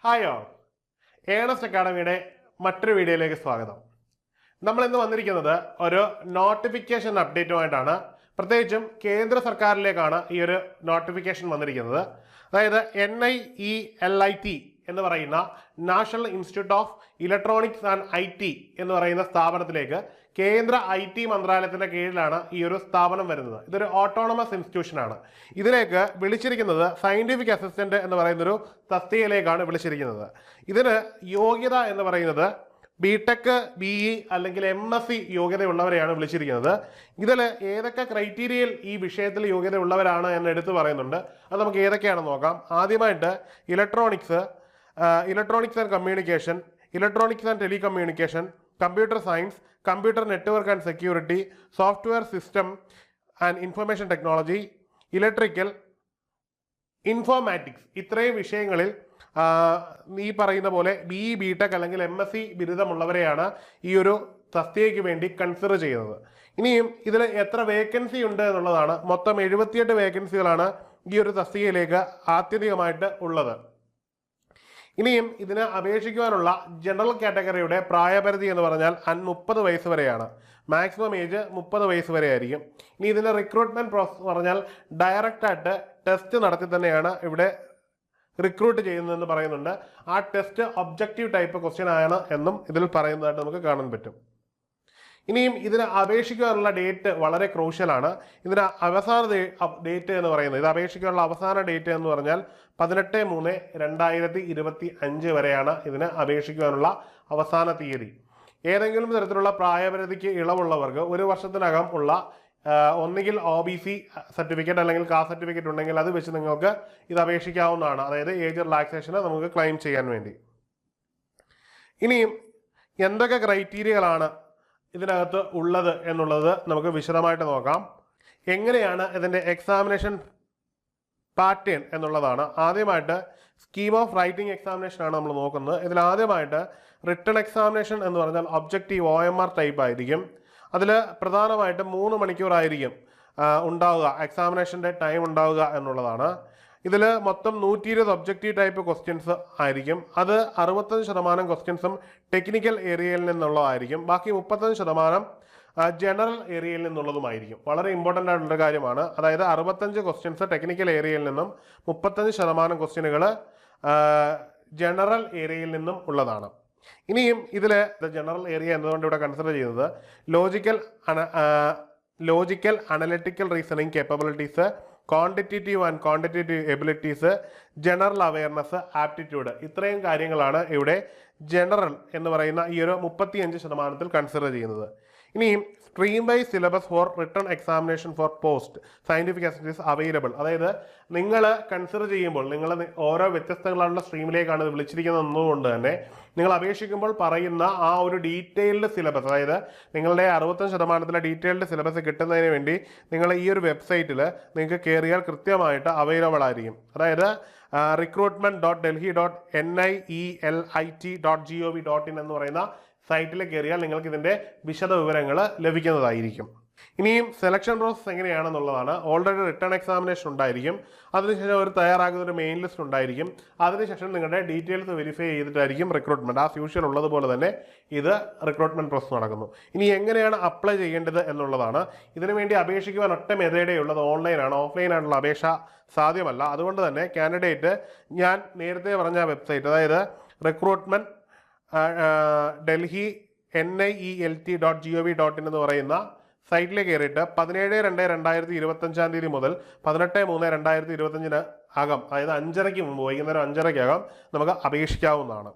Hi all, Ernest അക്കാഡമിയുടെ മറ്റൊരു വീഡിയോയിലേക്ക് സ്വാഗതം. നമ്മൾ ഇന്ന് വന്നിരിക്കുന്നത് ഒരു നോട്ടിഫിക്കേഷൻ അപ്ഡേറ്റുമായിട്ടാണ്. പ്രത്യേകിച്ചും കേന്ദ്ര സർക്കാരിലേക്കാണ് ഈ ഒരു നോട്ടിഫിക്കേഷൻ വന്നിരിക്കുന്നത്. അതായത് NIELIT എന്ന് പറയുന്ന national institute of electronics and IT എന്ന് പറയുന്ന സ്ഥാപനത്തിലേക്ക് കേന്ദ്ര IT മന്ത്രാലയത്തിന്റെ കീഴിലാണ് ഈ ഒരു സ്ഥാപനം വരുന്നത്. ഇതൊരു ഓട്ടോണമസ് ഇൻസ്റ്റിറ്റ്യൂഷൻ ആണ്. ഇതിലേക്ക് വിളിച്ചിരിക്കുന്നത് സയന്റിഫിക് അസിസ്റ്റന്റ് എന്ന് പറയുന്നൊരു തസ്തികയിലേക്കാണ് വിളിച്ചിരിക്കുന്നത്. ഇതിന് യോഗ്യത എന്ന് പറയുന്നത് BTech, BE അല്ലെങ്കിൽ MSc യോഗ്യതയുള്ളവരെയാണ് വിളിച്ചിരിക്കുന്നത്. ഇതിൽ ഏതൊക്കെ ക്രൈറ്റീരിയയിൽ ഈ വിഷയത്തിൽ യോഗ്യതയുള്ളവരാണ് എന്ന് എടുത്തു പറയുന്നുണ്ട്. അത് നമുക്ക് ഏതൊക്കെയാണെന്ന് നോക്കാം. ആദ്യമായിട്ട് electronics and communication, electronics and telecommunication, computer science, computer network and security, software system and information technology, electrical, informatics, ഇത്രയും വിഷയങ്ങളിൽ ഈ പറയുന്ന പോലെ BE, BTech അല്ലെങ്കിൽ MSc ബിരുദമുള്ളവരെയാണ് ഈ ഒരു തസ്തികയ്ക്ക് വേണ്ടി കൺസിഡർ ചെയ്യുന്നത്. ഇനിയും ഇതിൽ എത്ര വേക്കൻസി ഉണ്ട് എന്നുള്ളതാണ്. മൊത്തം 78 വേക്കൻസികളാണ് ഈ ഒരു തസ്തികയിലേക്ക് ആത്യന്തികമായിട്ട് ഉള്ളത്. ഇനിയും ഇതിന് അപേക്ഷിക്കുവാനുള്ള ജനറൽ കാറ്റഗറിയുടെ പ്രായപരിധി എന്ന് പറഞ്ഞാൽ 30 വയസ്സ് വരെയാണ്. മാക്സിമം ഏജ് 30 വയസ്സ് വരെ ആയിരിക്കും. ഇനി ഇതിൻ്റെ റിക്രൂട്ട്മെന്റ് പ്രോസസ് പറഞ്ഞാൽ ഡയറക്റ്റായിട്ട് ടെസ്റ്റ് നടത്തി തന്നെയാണ് ഇവിടെ റിക്രൂട്ട് ചെയ്യുന്നതെന്ന് പറയുന്നുണ്ട്. ആ ടെസ്റ്റ് ഒബ്ജക്റ്റീവ് ടൈപ്പ് ക്വസ്റ്റ്യൻ ആണ് എന്നും ഇതിൽ പറയുന്നതായിട്ട് നമുക്ക് കാണാൻ പറ്റും. ഇനിയും ഇതിന് അപേക്ഷിക്കാനുള്ള ഡേറ്റ് വളരെ ക്രൂഷ്യലാണ്. ഇതിന് അവസാന ഡേറ്റ് എന്ന് പറയുന്നത്, ഇത് അപേക്ഷിക്കാനുള്ള അവസാന ഡേറ്റ് എന്ന് പറഞ്ഞാൽ 18/3/2025 വരെയാണ് ഇതിന് അപേക്ഷിക്കാനുള്ള അവസാന തീയതി. ഏതെങ്കിലും തരത്തിലുള്ള പ്രായപരിധിക്ക് ഇളവുള്ളവർക്ക് 1 വർഷത്തിനകം ഉള്ള ഒന്നുകിൽ OBC സർട്ടിഫിക്കറ്റ് അല്ലെങ്കിൽ കാസ്റ്റ് സർട്ടിഫിക്കറ്റ് ഉണ്ടെങ്കിൽ അത് വെച്ച് നിങ്ങൾക്ക് ഇത് അപേക്ഷിക്കാവുന്നതാണ്. അതായത് ഏജ് റിലാക്സേഷന് നമുക്ക് ക്ലെയിം ചെയ്യാൻ വേണ്ടി. ഇനിയും എന്തൊക്കെ ക്രൈറ്റീരിയകളാണ് ഇതിനകത്ത് ഉള്ളത് എന്നുള്ളത് നമുക്ക് വിശദമായിട്ട് നോക്കാം. എങ്ങനെയാണ് ഇതിൻ്റെ എക്സാമിനേഷൻ പാറ്റേൺ എന്നുള്ളതാണ്. ആദ്യമായിട്ട് സ്കീം ഓഫ് റൈറ്റിംഗ് എക്സാമിനേഷൻ ആണ് നമ്മൾ നോക്കുന്നത്. ഇതിൽ ആദ്യമായിട്ട് റിട്ടൺ എക്സാമിനേഷൻ എന്ന് പറഞ്ഞാൽ ഒബ്ജക്റ്റീവ് OMR ടൈപ്പ് ആയിരിക്കും. അതിൽ പ്രധാനമായിട്ടും 3 മണിക്കൂറായിരിക്കും ഉണ്ടാവുക, എക്സാമിനേഷൻ്റെ ടൈം ഉണ്ടാവുക എന്നുള്ളതാണ്. ഇതിൽ മൊത്തം 120 ഒബ്ജക്റ്റീവ് ടൈപ്പ് ക്വസ്റ്റ്യൻസ് ആയിരിക്കും. അത് 65% ക്വസ്റ്റ്യൻസും ടെക്നിക്കൽ ഏരിയയിൽ നിന്നുള്ളതായിരിക്കും. ബാക്കി 35% ജനറൽ ഏരിയയിൽ നിന്നുള്ളതുമായിരിക്കും. വളരെ ഇമ്പോർട്ടൻ്റ് ആയിട്ടുള്ള കാര്യമാണ്. അതായത് 65 ക്വസ്റ്റ്യൻസ് ടെക്നിക്കൽ ഏരിയയിൽ നിന്നും 35% ക്വസ്റ്റ്യനുകൾ ജനറൽ ഏരിയയിൽ നിന്നും ഉള്ളതാണ്. ഇനിയും ഇതിൽ ജനറൽ ഏരിയ എന്നതുകൊണ്ട് ഇവിടെ കൺസിഡർ ചെയ്യുന്നത് logical analytical reasoning capabilities, quantitative and quantitative abilities, general awareness, aptitude, ഇത്രയും കാര്യങ്ങളാണ് ഇവിടെ ജനറൽ എന്ന് പറയുന്ന ഈ ഒരു 35% കൺസിഡർ ചെയ്യുന്നത്. ഇനിയും stream wise syllabus for written examination for post scientific assistance available. അതായത് നിങ്ങൾ കൺസിഡർ ചെയ്യുമ്പോൾ നിങ്ങൾ ഓരോ വ്യത്യസ്തങ്ങളായുള്ള സ്ട്രീമിലേക്കാണ് ഇത് വിളിച്ചിരിക്കുന്നത് എന്നതുകൊണ്ട് തന്നെ നിങ്ങൾ അപേക്ഷിക്കുമ്പോൾ പറയുന്ന ആ ഒരു ഡീറ്റെയിൽഡ് സിലബസ്, അതായത് നിങ്ങളുടെ 65% ഡീറ്റെയിൽഡ് സിലബസ് കിട്ടുന്നതിന് വേണ്ടി നിങ്ങൾ ഈ ഒരു വെബ്സൈറ്റിൽ നിങ്ങൾക്ക് കയറിയാൽ കൃത്യമായിട്ട് അവൈലബിൾ ആയിരിക്കും. അതായത് recruitment.delhi.nielt.gov.in എന്ന് പറയുന്ന സൈറ്റിൽ കയറിയാൽ നിങ്ങൾക്ക് ഇതിൻ്റെ വിശദ വിവരങ്ങൾ ലഭിക്കുന്നതായിരിക്കും. ഇനിയും സെലക്ഷൻ പ്രോസസ് എങ്ങനെയാണെന്നുള്ളതാണ്. ഓൾറെഡി റിട്ടേൺ എക്സാമിനേഷൻ ഉണ്ടായിരിക്കും. അതിനുശേഷം ഒരു തയ്യാറാക്കുന്ന ഒരു മെയിൻ ലിസ്റ്റ് ഉണ്ടായിരിക്കും. അതിനുശേഷം നിങ്ങളുടെ ഡീറ്റെയിൽസ് വെരിഫൈ ചെയ്തിട്ടായിരിക്കും റിക്രൂട്ട്മെന്റ്. ആസ് യൂഷ്വൽ ഉള്ളതുപോലെ തന്നെ ഇത് റിക്രൂട്ട്മെന്റ് പ്രോസസ് നടക്കുന്നു. ഇനി എങ്ങനെയാണ് അപ്ലൈ ചെയ്യേണ്ടത് എന്നുള്ളതാണ്. ഇതിനു വേണ്ടി അപേക്ഷിക്കുവാൻ ഒറ്റ മെത്തേഡേ ഉള്ളത്, ഓൺലൈനാണ്. ഓഫ്ലൈൻ ആയിട്ടുള്ള അപേക്ഷ സാധ്യമല്ല. അതുകൊണ്ട് തന്നെ കാൻഡിഡേറ്റ് ഞാൻ നേരത്തെ പറഞ്ഞ വെബ്സൈറ്റ്, അതായത് റിക്രൂട്ട്മെന്റ് ഡൽഹി NIELT.gov.in എന്ന് പറയുന്ന സൈറ്റിലേക്ക് കയറിയിട്ട് 17/2/2025 മുതൽ 18/3/2025 അകം, അതായത് 5:30 മുമ്പ്, വൈകുന്നേരം 5:30 നമുക്ക് അപേക്ഷിക്കാവുന്നതാണ്.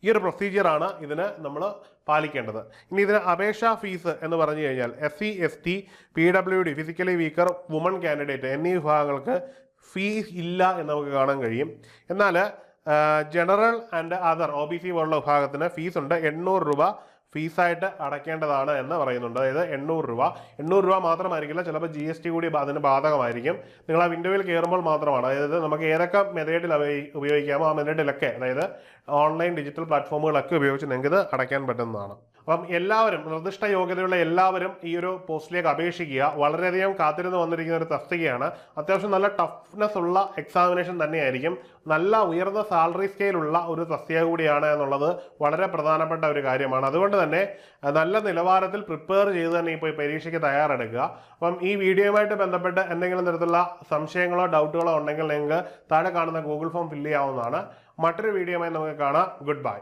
ഈ ഒരു പ്രൊസീജിയറാണ് ഇതിന് നമ്മൾ പാലിക്കേണ്ടത്. ഇനി ഇതിന് അപേക്ഷാ ഫീസ് എന്ന് പറഞ്ഞു കഴിഞ്ഞാൽ SC, ST, PWD, physically weaker, woman candidate എന്നീ വിഭാഗങ്ങൾക്ക് ഫീസ് ഇല്ല എന്ന് നമുക്ക് കാണാൻ കഴിയും. എന്നാൽ ജനറൽ ആൻഡ് അതർ OBC പോലുള്ള വിഭാഗത്തിന് ഫീസ് ഉണ്ട്. 800 രൂപ ഫീസായിട്ട് അടയ്ക്കേണ്ടതാണ് എന്ന് പറയുന്നുണ്ട്. അതായത് 800 രൂപ മാത്രമായിരിക്കില്ല, ചിലപ്പോൾ GST കൂടി അതിന് ബാധകമായിരിക്കും. നിങ്ങൾ ആ വിൻഡോയിൽ കയറുമ്പോൾ മാത്രമാണ്. അതായത് നമുക്ക് ഏതൊക്കെ മെത്തേഡിൽ ഉപയോഗിക്കാമോ ആ മെത്തേഡിലൊക്കെ, അതായത് ഓൺലൈൻ ഡിജിറ്റൽ പ്ലാറ്റ്ഫോമുകളൊക്കെ ഉപയോഗിച്ച് നിങ്ങൾക്ക് ഇത് അടയ്ക്കാൻ പറ്റുന്നതാണ്. അപ്പം എല്ലാവരും നിർദ്ദിഷ്ട യോഗ്യതയുള്ള എല്ലാവരും ഈ ഒരു പോസ്റ്റിലേക്ക് അപേക്ഷിക്കുക. വളരെയധികം കാത്തിരുന്ന് വന്നിരിക്കുന്ന ഒരു തസ്തികയാണ്. അത്യാവശ്യം നല്ല ടഫ്നെസ് ഉള്ള എക്സാമിനേഷൻ തന്നെയായിരിക്കും. നല്ല ഉയർന്ന സാലറി സ്കെയിലുള്ള ഒരു തസ്തിക കൂടിയാണ് എന്നുള്ളത് വളരെ പ്രധാനപ്പെട്ട ഒരു കാര്യമാണ്. അതുകൊണ്ട് തന്നെ നല്ല നിലവാരത്തിൽ പ്രിപ്പയർ ചെയ്ത് തന്നെ ഇപ്പോൾ ഈ പരീക്ഷയ്ക്ക് തയ്യാറെടുക്കുക. അപ്പം ഈ വീഡിയോയുമായിട്ട് ബന്ധപ്പെട്ട് എന്തെങ്കിലും തരത്തിലുള്ള സംശയങ്ങളോ ഡൗട്ടുകളോ ഉണ്ടെങ്കിൽ നിങ്ങൾക്ക് താഴെ കാണുന്ന ഗൂഗിൾ ഫോം ഫില്ല് ചെയ്യാവുന്നതാണ്. മറ്റൊരു വീഡിയോയുമായി നമുക്ക് കാണാം. Good bye.